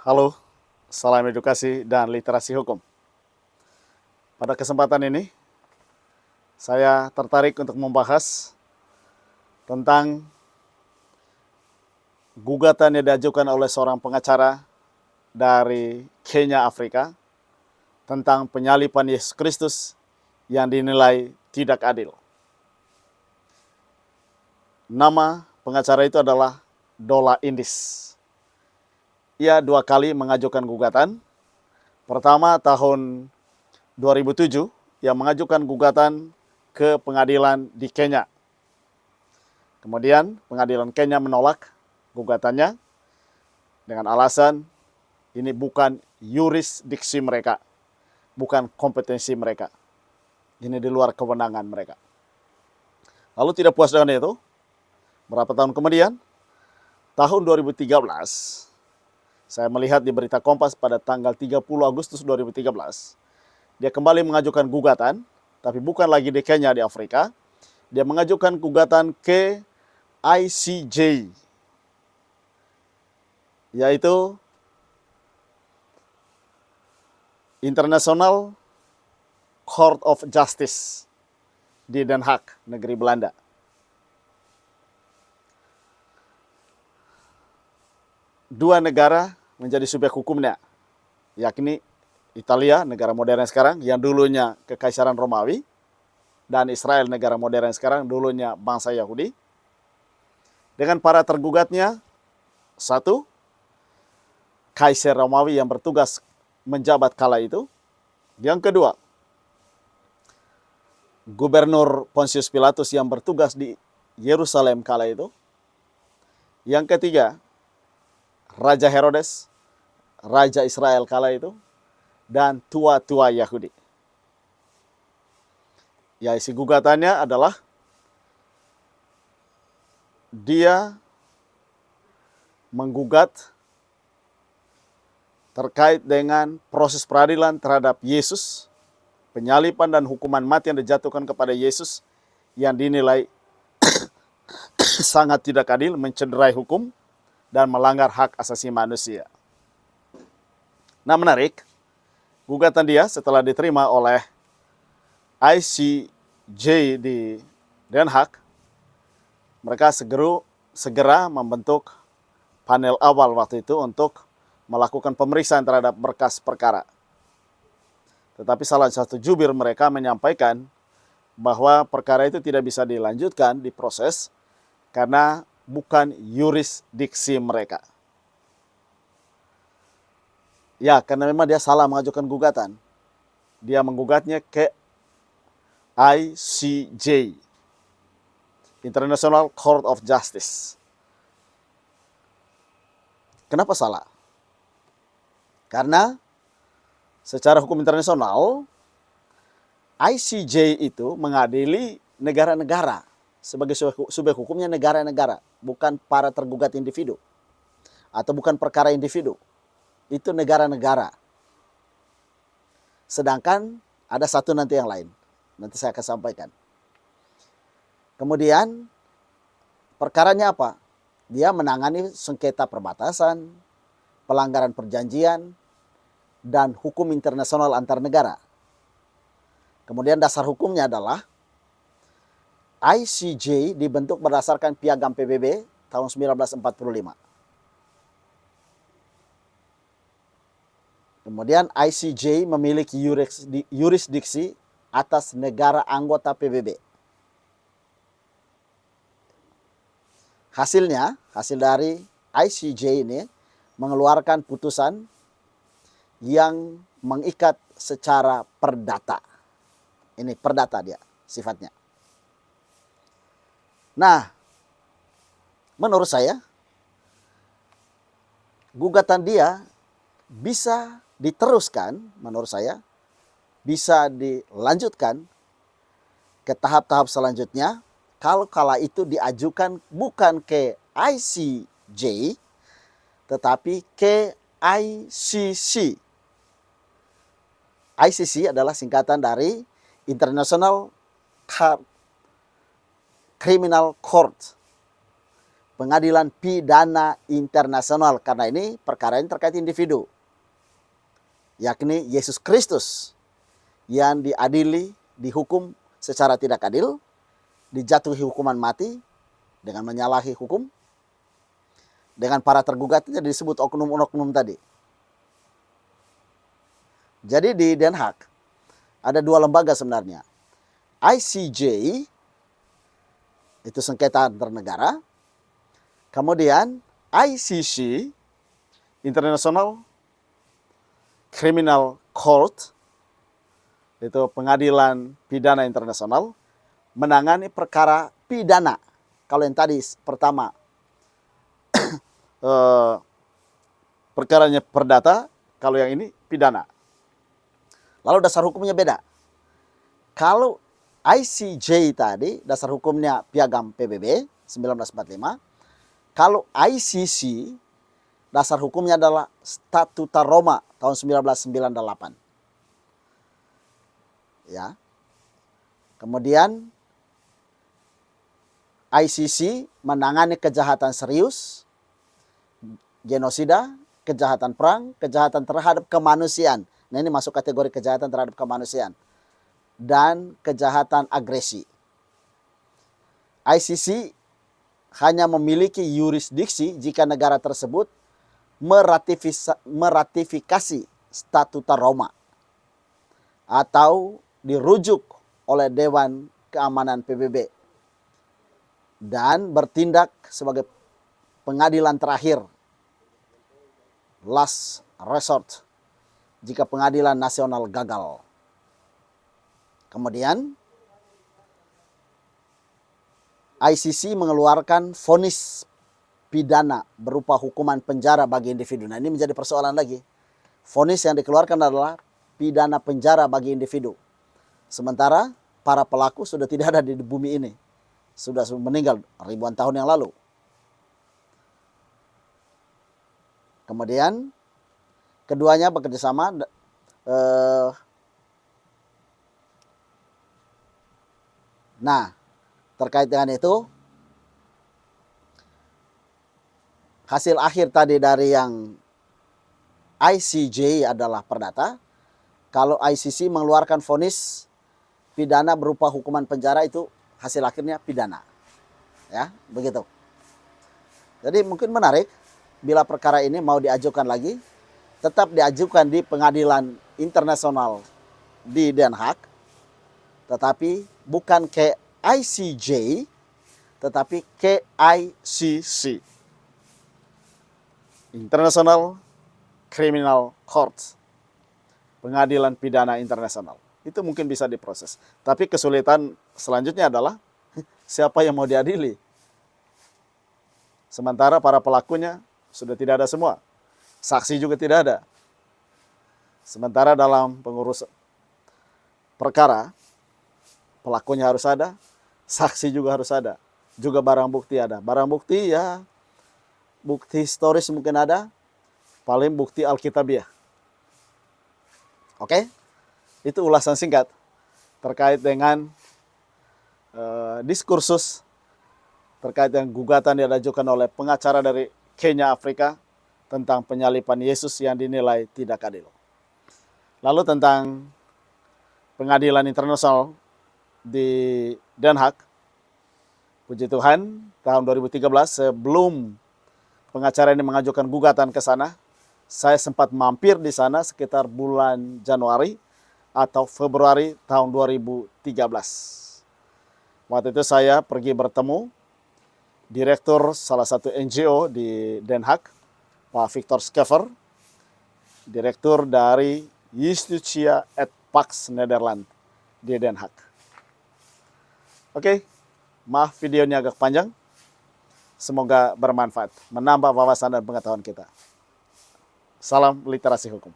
Halo, salam edukasi dan literasi hukum. Pada kesempatan ini, saya tertarik untuk membahas tentang gugatan yang diajukan oleh seorang pengacara dari Kenya, Afrika, tentang penyaliban Yesus Kristus yang dinilai tidak adil. Nama pengacara itu adalah Dola Indis. Ia 2 kali mengajukan gugatan. Pertama tahun 2007, ia mengajukan gugatan ke pengadilan di Kenya. Kemudian pengadilan Kenya menolak gugatannya dengan alasan ini bukan yurisdiksi mereka, bukan kompetensi mereka. Ini di luar kewenangan mereka. Lalu tidak puas dengan itu, berapa tahun kemudian, tahun 2013, saya melihat di berita Kompas pada tanggal 30 Agustus 2013, dia kembali mengajukan gugatan, tapi bukan lagi di Kenya, di Afrika. Dia mengajukan gugatan ke ICJ, yaitu International Court of Justice di Den Haag, negeri Belanda. Dua negara menjadi subjek hukumnya, yakni Italia, negara modern sekarang, yang dulunya Kekaisaran Romawi, dan Israel, negara modern sekarang, dulunya bangsa Yahudi. Dengan para tergugatnya, satu, Kaisar Romawi yang bertugas menjabat kala itu. Yang kedua, Gubernur Pontius Pilatus yang bertugas di Yerusalem kala itu. Yang ketiga, Raja Herodes, Raja Israel kala itu, dan tua-tua Yahudi. Ya, isi gugatannya adalah dia menggugat terkait dengan proses peradilan terhadap Yesus, penyaliban dan hukuman mati yang dijatuhkan kepada Yesus yang dinilai sangat tidak adil, mencederai hukum, dan melanggar hak asasi manusia. Nah, menarik, gugatan dia setelah diterima oleh ICJ di Den Haag, mereka segera membentuk panel awal waktu itu untuk melakukan pemeriksaan terhadap berkas perkara. Tetapi salah satu jubir mereka menyampaikan bahwa perkara itu tidak bisa dilanjutkan, diproses, karena bukan yurisdiksi mereka. Ya, karena memang dia salah mengajukan gugatan. Dia menggugatnya ke ICJ, International Court of Justice. Kenapa salah? Karena secara hukum internasional, ICJ itu mengadili negara-negara. Sebagai subjek hukumnya negara-negara, bukan para tergugat individu. Atau bukan perkara individu. Itu negara-negara. Sedangkan ada satu nanti yang lain. Nanti saya akan sampaikan. Kemudian perkaranya apa? Dia menangani sengketa perbatasan, pelanggaran perjanjian, dan hukum internasional antar negara. Kemudian dasar hukumnya adalah ICJ dibentuk berdasarkan Piagam PBB tahun 1945. Kemudian ICJ memiliki yurisdiksi atas negara anggota PBB. Hasil dari ICJ ini mengeluarkan putusan yang mengikat secara perdata. Ini perdata dia sifatnya. Nah, menurut saya gugatan dia bisa diteruskan, menurut saya bisa dilanjutkan ke tahap-tahap selanjutnya kalau kala itu diajukan bukan ke ICJ tetapi ke ICC. ICC adalah singkatan dari International Criminal Court. pengadilan pidana internasional, karena ini perkara ini terkait individu, yakni Yesus Kristus yang diadili, dihukum secara tidak adil, dijatuhi hukuman mati dengan menyalahi hukum, dengan para tergugatnya disebut oknum-oknum tadi. Jadi di Den Haag ada dua lembaga sebenarnya. ICJ, itu sengketa antar negara. Kemudian ICC, International Criminal Court, itu pengadilan pidana internasional, menangani perkara pidana. Kalau yang tadi pertama perkaranya perdata, kalau yang ini pidana. Lalu dasar hukumnya beda. Kalau ICJ tadi dasar hukumnya Piagam PBB 1945, kalau ICC dasar hukumnya adalah Statuta Roma tahun 1998. Ya. Kemudian ICC menangani kejahatan serius, genosida, kejahatan perang, kejahatan terhadap kemanusiaan. Nah, ini masuk kategori kejahatan terhadap kemanusiaan. Dan kejahatan agresi. ICC hanya memiliki yurisdiksi jika negara tersebut meratifikasi Statuta Roma atau dirujuk oleh Dewan Keamanan PBB dan bertindak sebagai pengadilan terakhir, last resort, jika pengadilan nasional gagal. Kemudian ICC mengeluarkan vonis pidana berupa hukuman penjara bagi individu. Nah, ini menjadi persoalan lagi. Vonis yang dikeluarkan adalah pidana penjara bagi individu. Sementara para pelaku sudah tidak ada di bumi ini. Sudah meninggal ribuan tahun yang lalu. Kemudian keduanya bekerja sama. Nah, terkait dengan itu, hasil akhir tadi dari yang ICJ adalah perdata. Kalau ICC mengeluarkan vonis pidana berupa hukuman penjara, itu hasil akhirnya pidana. Ya, begitu. Jadi mungkin menarik bila perkara ini mau diajukan lagi, tetap diajukan di pengadilan internasional di Den Haag, tetapi bukan ke ICJ, tetapi ke ICC, International Criminal Court, pengadilan pidana internasional. Itu mungkin bisa diproses. Tapi kesulitan selanjutnya adalah siapa yang mau diadili. Sementara para pelakunya sudah tidak ada semua. Saksi juga tidak ada. Sementara dalam pengurus perkara, pelakunya harus ada, saksi juga harus ada. Juga barang bukti ada. Barang bukti ya, bukti historis mungkin ada, paling bukti Alkitabiah. Oke? Itu ulasan singkat terkait dengan diskursus terkait dengan gugatan yang diajukan oleh pengacara dari Kenya, Afrika tentang penyalipan Yesus yang dinilai tidak adil. Lalu tentang pengadilan internasional di Den Haag, puji Tuhan, tahun 2013 sebelum pengacara ini mengajukan gugatan ke sana, saya sempat mampir di sana sekitar bulan Januari atau Februari tahun 2013. Waktu itu saya pergi bertemu direktur salah satu NGO di Den Haag, Pak Victor Scheffer, direktur dari Justitia et Pax Nederland di Den Haag. Oke, maaf videonya agak panjang. Semoga bermanfaat, menambah wawasan dan pengetahuan kita. Salam literasi hukum.